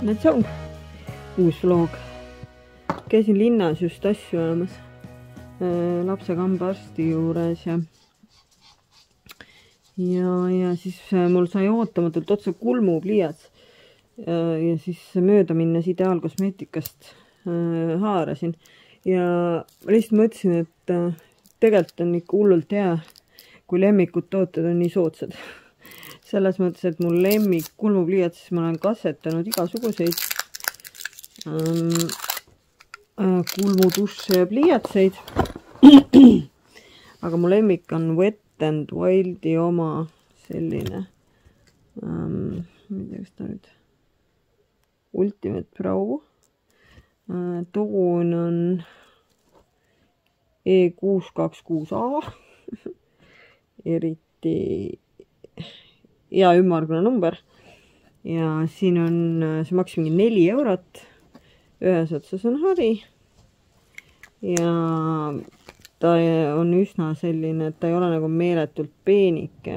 let's go! Uus vlog. Käisin linnas just asju ajamas lapsega hambaarsti juures ja siis mul sai ootamatult otsa kulmupliiats ja siis mööda minnes Ideaalkosmeetikast haarasin ja ma lihtsalt mõtlesin, et tegelikult on ikka hullult hea, kui lemmikud tooted on nii soodsad. Selles mõttes, et mul lemmik kulmupliiatsis ma olen kassetanud igasuguseid kulmutusse ja pliiatseid. Aga mu lemmik on Wet n Wildi oma selline ma ei tea, kas ta nüüd Ultimate Brow. Toon on E626A. Eriti hea ümmargune number. Ja siin on, see maksis mingi 4 eurot. Ühes otsas on hari. Ja ta on üsna selline, et ta ei ole nagu meeletult peenike.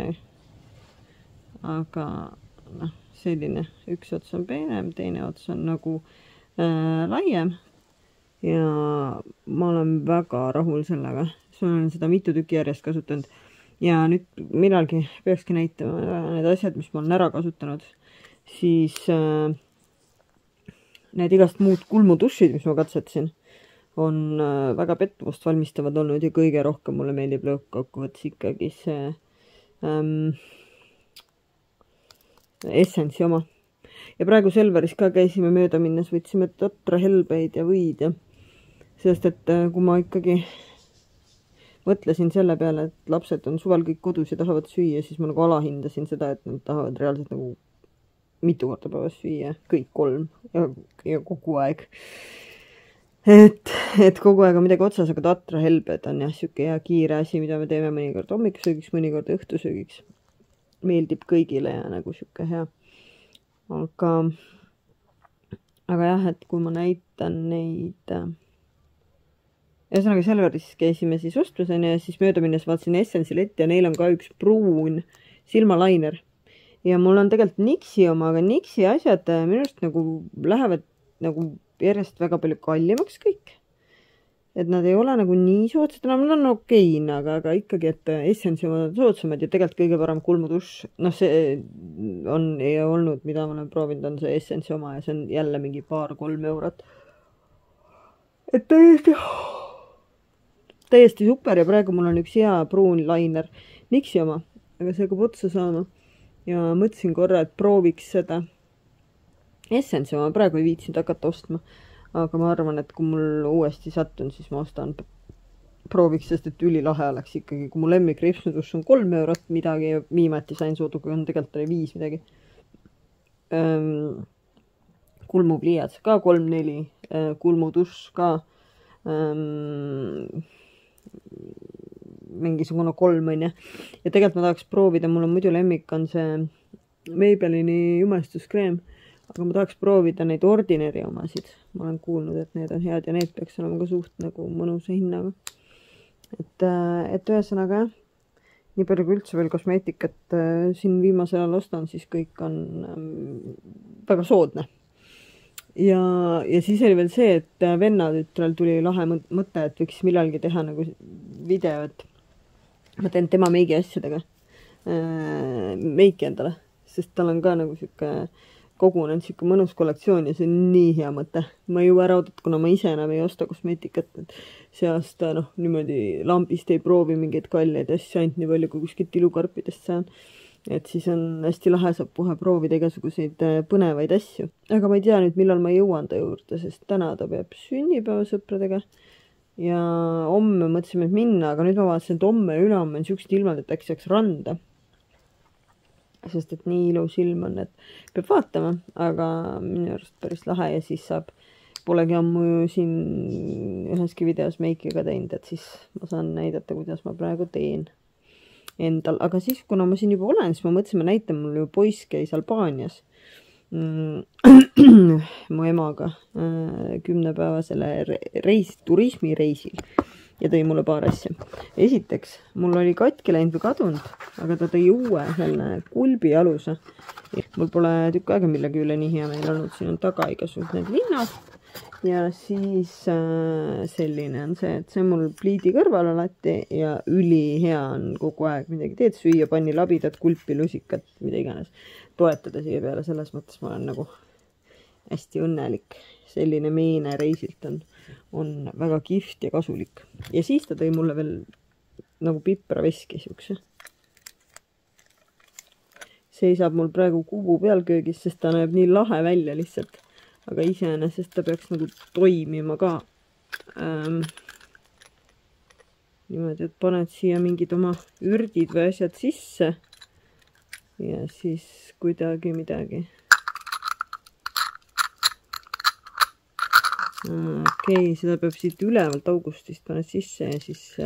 Aga selline, üks ots on peenem, teine ots on nagu laiem. Ja ma olen väga rahul sellega. Ma olen seda mitu tükki järjest kasutanud. Ja nüüd millalgi peakski näitama need asjad, mis ma olen ära kasutanud. Siis need igast muud kulmutušid, mis ma katsetasin, on väga pettumust valmistavad olnud ja kõige rohkem mulle meeldib lõppkokkuvõttes ikkagi see Essence'i oma. Ja praegu Selveris ka käisime mööda minnes, võtsime Tatra helbeid ja võid ja sest, et kui ma ikkagi mõtlesin selle peale, et lapsed on suvel kõik kodus ja tahavad süüa, siis ma nagu alahindasin seda, et nad tahavad reaalselt nagu mitu korda päevas süüa, kõik 3 ja kogu aeg. Et kogu aeg on midagi otsas, aga Tatra helbed on jah siuke hea kiire asi, mida me teeme mõnikord hommikusöögiks, mõnikord õhtusöögiks. Meeldib kõigile ja nagu siuke hea. Aga jah, et kui ma näitan neid ühesõnaga Selveris käisime siis ostluseni ja siis mööda minnes vaatasin Essence'i letti ja neil on ka üks pruun silmalainer. Ja mul on tegelikult Nixi oma, aga Nixi asjad minu arust nagu lähevad nagu järjest väga palju kallimaks kõik. Et nad ei ole nagu nii soodsad, nad on okein, aga ikkagi, et Essence'i oma soodsamad ja tegelikult kõige parem kulmutuš. See on ei olnud, mida ma olen proovinud, on see Essence'i oma ja see on jälle mingi 2-3 eurot. Et täiesti super ja praegu mul on üks hea pruun lainer Nixi oma, aga see hakkab otsa saama. Ja mõtlesin korra, et prooviks seda Essence'i oma, praegu ei viitsinud hakata ostma. Aga ma arvan, et kui mul uuesti sattun, siis ma ostan prooviks, sest et ülilahe oleks ikkagi, kui mu lemmik ripsnuduš on 3 eurot midagi ja viimati sain sooduga, on tegelikult oli 5 midagi. Kulmupliiats ka 3-4, kulmutuš ka mingisugune 3 on ja. Ja tegelikult ma tahaks proovida, mul on muidu lemmik on see Maybellini jumestuskreem, aga ma tahaks proovida neid Ordinary omasid. Ma olen kuulnud, et need on head ja need peaks olema ka suht nagu mõnusa hinnaga. Et ühesõnaga jah, nii palju kui üldse veel kosmeetikat siin viimasel ajal ostan, siis kõik on väga soodne. Ja siis oli veel see, et vennatütrel tuli lahe mõte, et võiks millalgi teha nagu video, et ma teen tema meigi asjadega meiki endale, sest tal on ka nagu siuke kogunenud siuke mõnus kollektsioon ja see on nii hea mõte. Ma ei jõua ära oodata, kuna ma ise enam ei osta kosmeetikat, et see aasta niimoodi lambist ei proovi mingeid kalleid asju, ainult nii palju kui kuskilt ilukarpidest saan. Et siis on hästi lahe, saab kohe proovida igasuguseid põnevaid asju. Aga ma ei tea nüüd, millal ma jõuan ta juurde, sest täna ta peab sünnipäevasõpradega. Ja homme mõtlesime minna, aga nüüd ma vaatasin, et homme ja ülehomme on siuksed ilmad, et äkki saaks randa. Sest et nii ilus ilm on, et peab vaatama, aga minu arust päris lahe ja siis saab, polegi ammu siin üheski videos meikiga teinud, et siis ma saan näidata, kuidas ma praegu teen endal. Aga siis, kuna ma siin juba olen, siis ma mõtlesin, ma näitan, mul ju poiss käis Albaanias mu emaga 10-päevasele turismireisil. ja tõi mulle paar asja. Esiteks, mul oli katki läinud või kadunud, aga ta tõi uue selle kulbi aluse. Mul pole tükk aega millegi üle nii hea meil olnud, siin on taga igasugused need linnad. Ja siis selline on see, et see mul pliidi kõrval alati ja ülihea on kogu aeg midagi teed, süüa, panni labidat, kulpi, lusikat, mida iganes. Toetada siia peale, selles mõttes ma olen nagu hästi õnnelik. Selline meene reisilt on väga kihvt ja kasulik. Ja siis ta tõi mulle veel nagu pipraveski siukse. Seisab mul praegu kubu peal köögis, sest ta näeb nii lahe välja lihtsalt. Aga iseenesest ta peaks nagu toimima ka. Niimoodi, et paned siia mingid oma ürdid või asjad sisse. Ja siis kuidagi midagi. Okei, seda peab siit ülevalt augustist paned sisse ja siis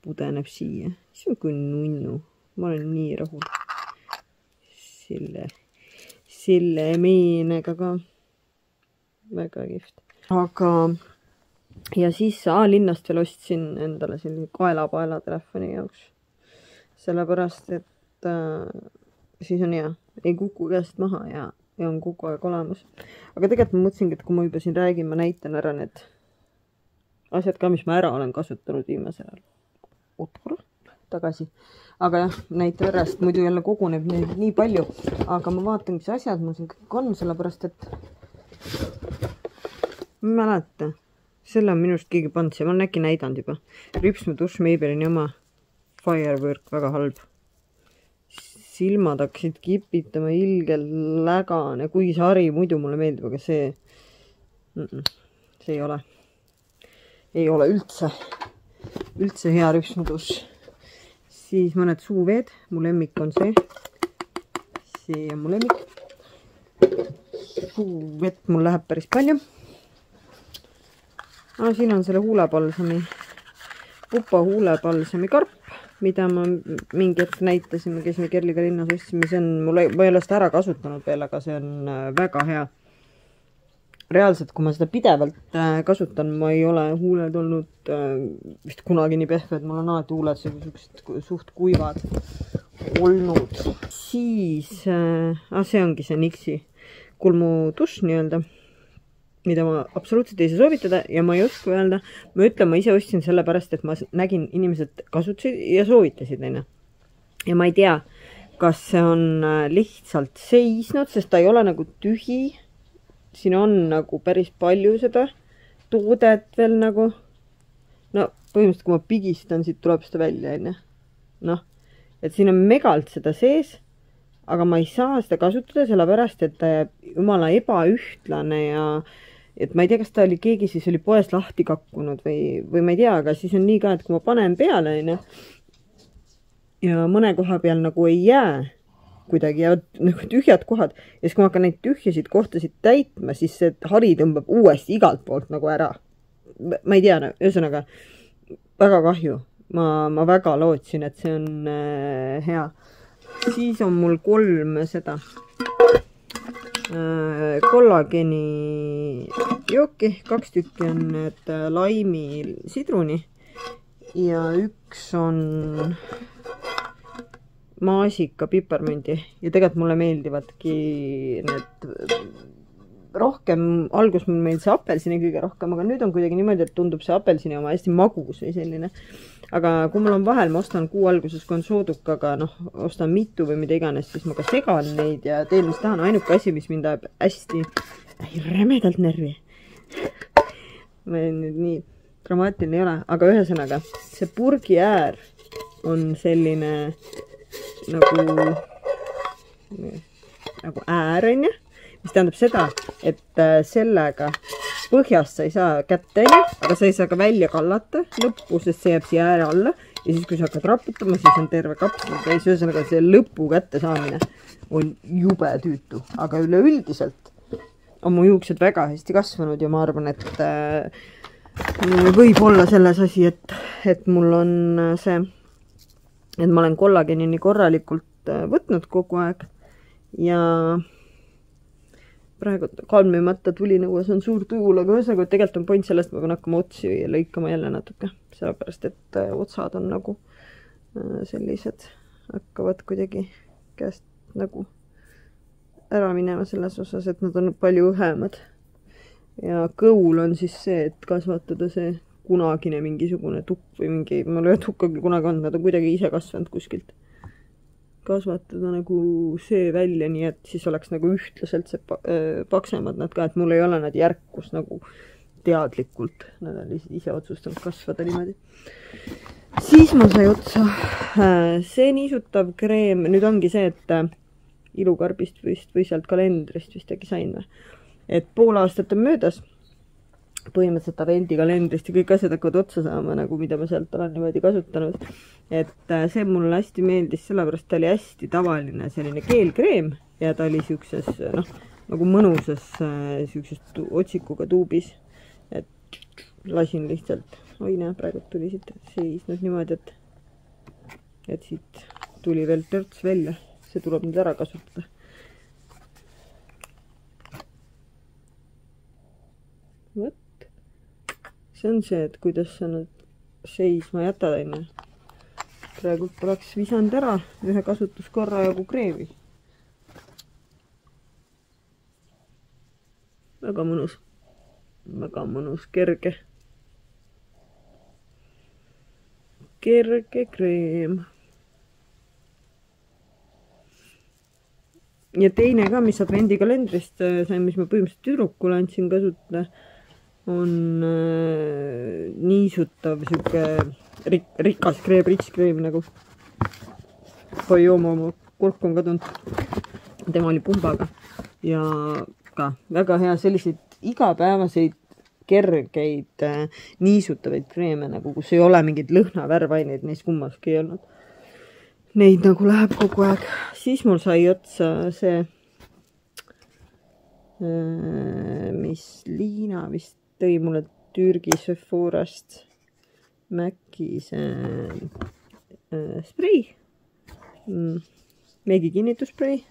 pudeneb siia. See on kui nunnu. Ma olen nii rahul. Selle meenega ka. Väga kihvt. Aga ja siis linnast veel ostsin endale selline kaelapaela telefoni jaoks. Sellepärast, et siis on hea. Ei kuku käest maha ja on kogu aeg olemas. Aga tegelikult ma mõtlesingi, et kui ma juba siin räägin, ma näitan ära need asjad ka, mis ma ära olen kasutanud viimasel ajal. Tagasi. Aga jah, näitan ära, sest muidu jälle koguneb nii palju. Aga ma vaatan, mis asjad mul siin kõik on, sellepärast, et ma mäleta. Selle on minust keegi pannud siia. Ma olen äkki näidanud juba. Ripsme dušš Maybellini oma Firework, väga halb. Silmad hakkasid kipitama ilgel lägane. Kuigi see hari muidu mulle meeldib, aga see ei ole. Ei ole üldse. Üldse hea ripsme dušš. Siis mõned suuveed. Mu lemmik on see. See on mu lemmik. Suuvett mul läheb päris palju. Siin on selle huulepalsami, Pupa huulepalsami karp, mida ma mingi hetk näitasime, kes me Kerliga linnas ostsime. See on, ma ei ole seda ära kasutanud veel, aga see on väga hea. Reaalselt, kui ma seda pidevalt kasutan, ma ei ole huuled olnud vist kunagi nii pehved, mul on alati huuled suht kuivad olnud. Siis, see ongi see Nixi kulmudušš nii-öelda, mida ma absoluutselt ei saa soovitada ja ma ei oska öelda. Ma ütlen, ma ise ostsin sellepärast, et ma nägin inimesed kasutasid ja soovitasid neina. Ja ma ei tea, kas see on lihtsalt seisnud, sest ta ei ole nagu tühi. Siin on nagu päris palju seda toodet veel nagu. No põhimõtteliselt, kui ma pigistan, siit tuleb seda välja. Noh, et siin on megalt seda sees, aga ma ei saa seda kasutada sellepärast, et ta jääb jumala ebaühtlane ja et ma ei tea, kas ta oli keegi siis oli poes lahti kakkunud või ma ei tea, aga siis on nii ka, et kui ma panen peale ja mõne koha peal nagu ei jää kuidagi ja nagu tühjad kohad ja siis kui ma hakkan neid tühjasid kohtasid täitma, siis see hari tõmbab uuesti igalt poolt nagu ära. Ma ei tea, ühesõnaga väga kahju. Ma väga lootsin, et see on hea. Siis on mul 3 seda kollageni jooki, 2 tükki on need laimi sidruni ja 1 on maasika piparmündi ja tegelikult mulle meeldivadki need rohkem, algus mul meil see apelsini kõige rohkem, aga nüüd on kuidagi niimoodi, et tundub see apelsini oma hästi magus või selline. Aga kui mul on vahel, ma ostan kuu alguses, kui on soodukaga, ostan mitu või mida iganes, siis ma ka segan neid ja teen, mis tahan. Ainuke asi, mis mind ajab hästi rämedalt närvi. Ma nüüd nii dramaatiline ei ole, aga ühesõnaga, see purgi äär on selline nagu äär, mis tähendab seda, et sellega põhjast sa ei saa kätte, aga sa ei saa ka välja kallata lõppu, sest see jääb siia ääre alla ja siis kui sa hakkad raputama, siis on terve kapsel täis. Ühesõnaga see lõpu kätte saamine on jube tüütu, aga üleüldiselt on mu juuksed väga hästi kasvanud ja ma arvan, et võib olla selles asi, et mul on see, et ma olen kollageni nii korralikult võtnud kogu aeg ja praegu kalmimata tulinõues on suur tujul, aga ühesõnaga, tegelikult on point sellest, ma pean hakkama otsi lõikama jälle natuke, sellepärast, et otsad on nagu sellised, hakkavad kuidagi käest nagu ära minema selles osas, et nad on palju õhemad. Ja kõul on siis see, et kasvatada see kunagine mingisugune tukk või mingi, ma ei ole tukkagi kunagi olnud, nad on kuidagi ise kasvanud kuskilt. Kasvatada nagu see välja, nii et siis oleks nagu ühtlaselt see paksemad nad ka, et mul ei ole nad järkus nagu teadlikult, nad on ise otsustanud kasvada niimoodi. Siis ma sai otsa see niisutav kreem, nüüd ongi see, et ilukarbist või sealt kalendrist vist äkki sain või. Et pool aastat on möödas, põhimõtteliselt advendikalendrist ja kõik asjad hakkavad otsa saama, nagu mida ma sealt olen niimoodi kasutanud. Et see mulle hästi meeldis, sellepärast ta oli hästi tavaline selline keelkreem ja ta oli siukses, noh, nagu mõnusas siukses otsikuga tuubis. Et lasin lihtsalt, oi näe, praegu tuli siit seisnud niimoodi, et siit tuli veel törts välja. See tuleb nüüd ära kasutada. Võt. See on see, et kuidas sa nüüd seisma jätad enne. Praegu poleks visanud ära ühe kasutuskorra jagu kreemi. Väga mõnus, kerge. Kerge kreem. Ja teine ka, mis advendikalendrist sain, mis ma põhimõtteliselt tüdrukule andsin kasutada, on niisutav siuke rikas kreem, rich kreem nagu. Oi oma kurk on kadunud. Tema oli pumbaga. Ja ka väga hea selliseid igapäevaseid kergeid niisutavaid kreeme, nagu kus ei ole mingid lõhnavärvaineid, neist kummaski ei olnud. Neid nagu läheb kogu aeg. Siis mul sai otsa see, mis Liina vist tõi mulle Türgi Sephorast Mäki see sprei. Meigi kinnitusprei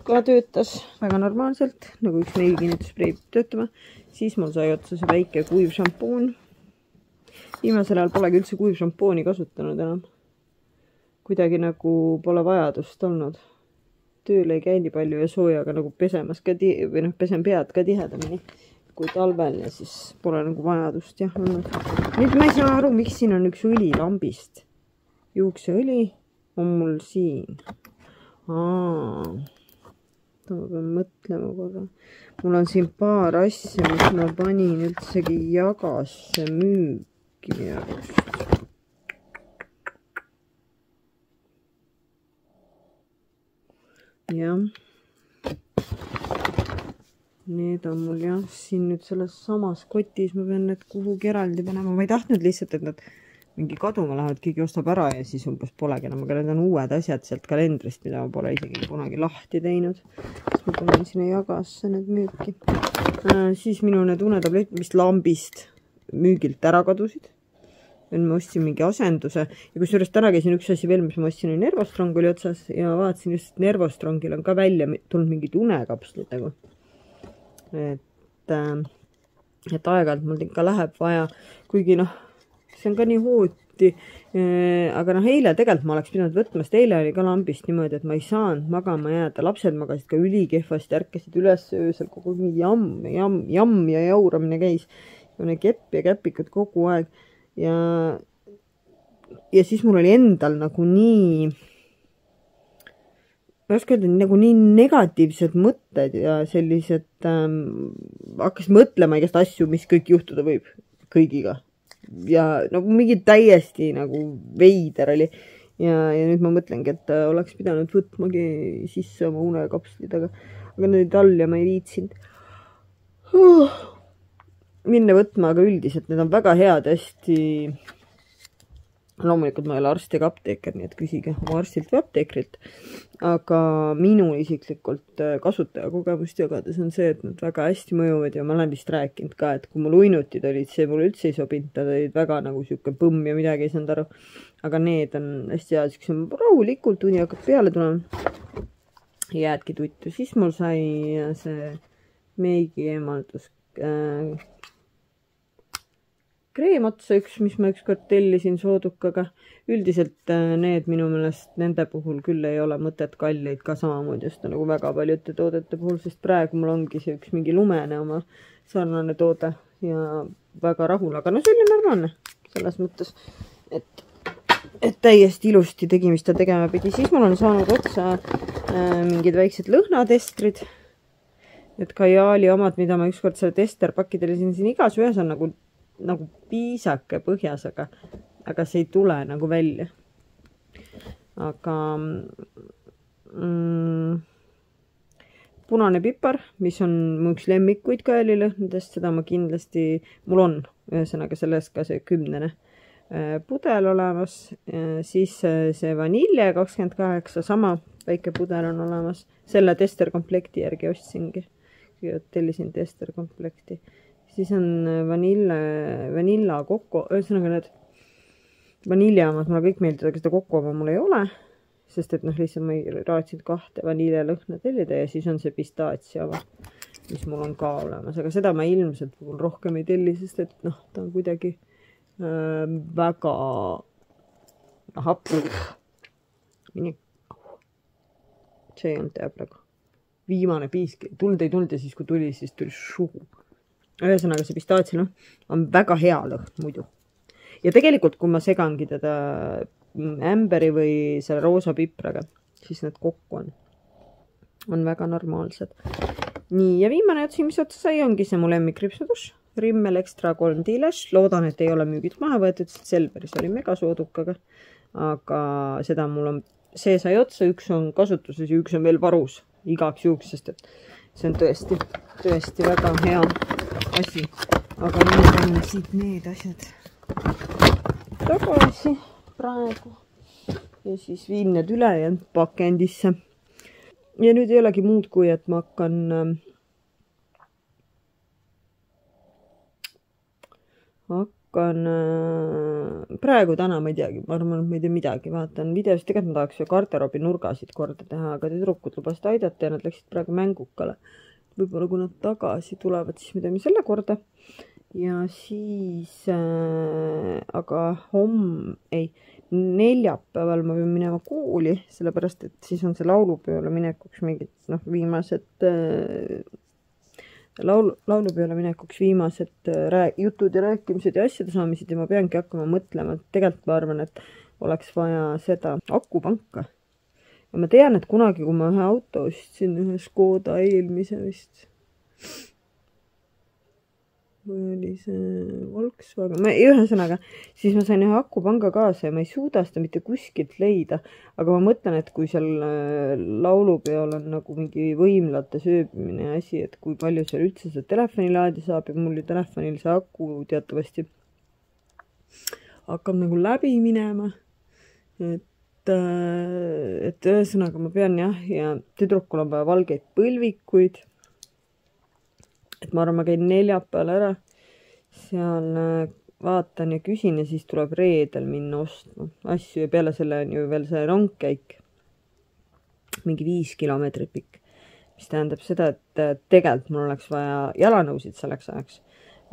ka töötas väga normaalselt, nagu üks meigi kinnitusprei töötama. Siis mul sai otsa see väike kuiv šampoon. Viimasel ajal polegi üldse kuiv šampooni kasutanud enam. Kuidagi nagu pole vajadust olnud. Tööl ei käi nii palju ja soojaga nagu pesemas ka või noh, pesen pead ka tihedamini kui talvel ja siis pole nagu vajadust jah olnud. Nüüd ma ei saa aru, miks siin on üks õli lambist. Juukseõli on mul siin. Ma pean mõtlema korra. Mul on siin paar asja, mis ma panin üldsegi jagasse müügi minu arust. Jah. Need on mul jah, siin nüüd selles samas kotis ma pean need kuhugi eraldi panema. Ma ei tahtnud lihtsalt, et nad mingi kaduma lähevad, keegi ostab ära ja siis umbes polegi enam. Aga need on uued asjad sealt kalendrist, mida ma pole isegi kunagi lahti teinud. Siis ma panen sinna jagasse need müüki. Siis minu need unetabletid, mis lambist müügilt ära kadusid. Ma ostsin mingi asenduse ja kus juures täna käisin üks asi veel, mis ma ostsin, Nervostrong oli otsas ja vaatasin just, et Nervostrongil on ka välja tulnud mingid unekapslid nagu. Et aeg-ajalt mul ikka läheb vaja, kuigi noh, see on ka nii hooti, aga noh, eile tegelikult ma oleks pidanud võtma, sest eile oli ka lambist niimoodi, et ma ei saanud magama jääda, lapsed magasid ka ülikehvasti, ärkasid üles öösel, kogu jamm ja jauramine käis, kepp ja käpikud kogu aeg. Ja siis mul oli endal nagu nii, ma ei oska öelda, nagu nii negatiivsed mõtted ja sellised, hakkas mõtlema igast asju, mis kõik juhtuda võib kõigiga. Ja nagu mingi täiesti nagu veider oli. Ja nüüd ma mõtlengi, et oleks pidanud võtmagi sisse oma unekapslid, aga nüüd all ja ma ei viitsinud. Minna võtma, aga üldiselt need on väga head, hästi loomulikult ma ei ole arst ega apteeker, nii et küsige oma arstilt või apteekrilt, aga minu isiklikult kasutajakogemust jagades on see, et nad väga hästi mõjuvad ja ma olen vist rääkinud ka, et kui mul uinutid olid, see mul üldse ei sobinud, nad olid väga nagu siuke põmm ja midagi ei saanud aru, aga need on hästi hea, siukse rahulikult uni hakkab peale tulema, jäädki tuttu, siis mul sai see meigi eemaldus kreem otsa üks, mis ma ükskord tellisin soodukaga. Üldiselt need minu meelest nende puhul küll ei ole mõtet kalleid ka samamoodi osta nagu väga paljude toodete puhul, sest praegu mul ongi see üks mingi lumene oma sarnane toode ja väga rahul, aga no see oli normaalne selles mõttes, et täiesti ilusti tegi, mis ta tegema pidi. Siis mul on saanud otsa mingid väiksed lõhnatestrid, et Kajaali omad, mida ma ükskord selle testerpakki tellisin, siin igas ühes on nagu piisake põhjas, aga see ei tule nagu välja. Aga punane pipar, mis on mu üks lemmikuid kaelilõhnadest, seda ma kindlasti, mul on ühesõnaga sellest ka see 10 pudel olemas, siis see vanilje 28, sama väike pudel on olemas, selle testerkomplekti järgi ostsingi, tellisin testerkomplekti. Siis on vanilla kokko, ühesõnaga need vaniljaomad mulle kõik meeldivad, aga seda kokkooma mul ei ole, sest et lihtsalt ma raatsin 2 vaniljalõhna tellida ja siis on see pistatsiava, mis mul on ka olemas, aga seda ma ilmselt rohkem ei telli, sest et ta on kuidagi väga see ei olnud praegu viimane piisk, tuld ei tulnud ja siis kui tuli, siis tuli suhu. Ühesõnaga see pistaatsilõhn on väga hea lõhn muidu. Ja tegelikult, kui ma segangi teda ämberi või selle roosa pipraga, siis need kokku on väga normaalsed. Nii, ja viimane otsi, mis otsa sai, ongi see mu lemmikripsuduš. Rimmel Extra 3 Dilash. Loodan, et ei ole müügilt maha võetud, sest Selveris oli megasoodukaga. Aga seda mul on, see sai otsa, üks on kasutuses ja üks on veel varus igaks juhuks, sest et see on tõesti väga hea asi. Aga nüüd on siit need asjad tagasi praegu. Ja siis viin need ülejäänud pakendisse. Ja nüüd ei olegi muud kui, et ma hakkan praegu täna ma ei teagi, ma arvan, et ma ei tea midagi, vaatan videos, tegelikult ma tahaks ju garderoobi nurgasid korda teha, aga tüdrukud lubasid aidata ja nad läksid praegu mängukale. Võib-olla kui nad tagasi tulevad, siis me teeme selle korda. Ja siis, aga neljapäeval ma pean minema kooli, sellepärast, et siis on see laulupeole minekuks mingid, viimased laulupeole minekuks viimased jutud ja rääkimised ja asjade saamised ja ma peangi hakkama mõtlema, et tegelikult ma arvan, et oleks vaja seda akupanka. Ja ma tean, et kunagi, kui ma ühe auto ostsin, ühe Škoda eelmise vist, või oli see Volkswagen, ühesõnaga, siis ma sain ühe akupanga kaasa ja ma ei suuda seda mitte kuskilt leida, aga ma mõtlen, et kui seal laulupeol on nagu mingi võimlate sööbimine ja asi, et kui palju seal üldse seda telefonilaadi saab ja mul ju telefonil see aku teatavasti hakkab nagu läbi minema, et ühesõnaga ma pean ja tüdrukul on vaja valgeid põlvikuid. Et ma arvan, ma käin neljapäeval ära, seal vaatan ja küsin ja siis tuleb reedel minna ostma asju ja peale selle on ju veel see rongkäik, mingi 5 kilomeetrit pikk, mis tähendab seda, et tegelikult mul oleks vaja jalanõusid selleks ajaks,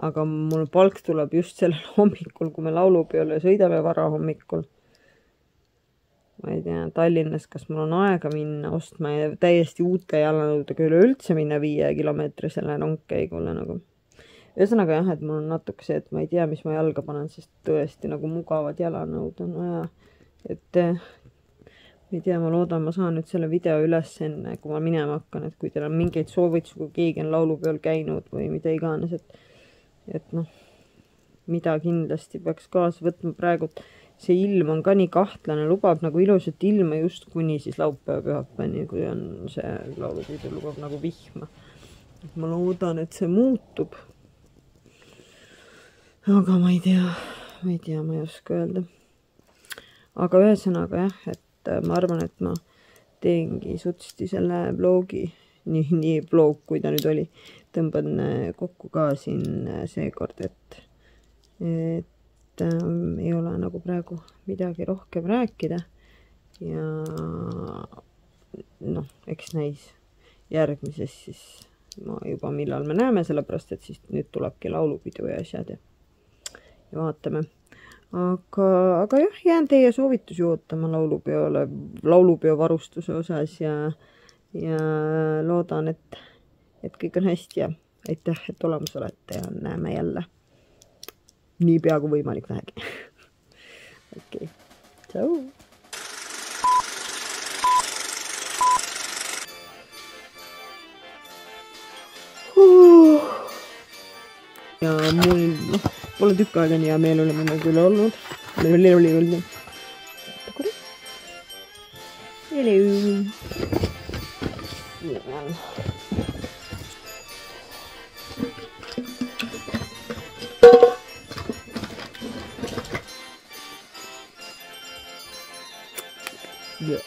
aga mul palk tuleb just sellel hommikul, kui me laulupeole sõidame vara hommikul. Ma ei tea, Tallinnas, kas mul on aega minna ostma ja täiesti uute jalanõudega üleüldse minna 5 kilomeetrisele rongkäigule nagu. Ühesõnaga jah, et mul on natuke see, et ma ei tea, mis ma jalga panen, sest tõesti nagu mugavad jalanõud on vaja. Et ei tea, ma loodan, ma saan nüüd selle video üles enne, kui ma minema hakkan, et kui teil on mingeid soovitusi, kui keegi on laulupeol käinud või mida iganes, et mida kindlasti peaks kaasa võtma praegu. See ilm on ka nii kahtlane, lubab nagu ilusat ilma just kuni siis laupäeva pühapäevani, kui on see laulupidu, lubab nagu vihma. Ma loodan, et see muutub. Aga ma ei tea, ma ei oska öelda. Aga ühesõnaga jah, et ma arvan, et ma teengi sutsti selle vlogi, nii vlog, kui ta nüüd oli, tõmban kokku ka siin seekord, et ei ole nagu praegu midagi rohkem rääkida ja eks näis järgmises siis ma juba millal me näeme, sellepärast et siis nüüd tulebki laulupidu ja asjad ja vaatame. Aga jah, jään teie soovitusi ootama laulupeo varustuse osas ja loodan, et kõik on hästi ja aitäh, et olemas olete ja näeme jälle nii pea kui võimalik vähegi. Okei, tšau! Ja mul pole tükk aega nii hea meel olema küll olnud. Hello. Yeah.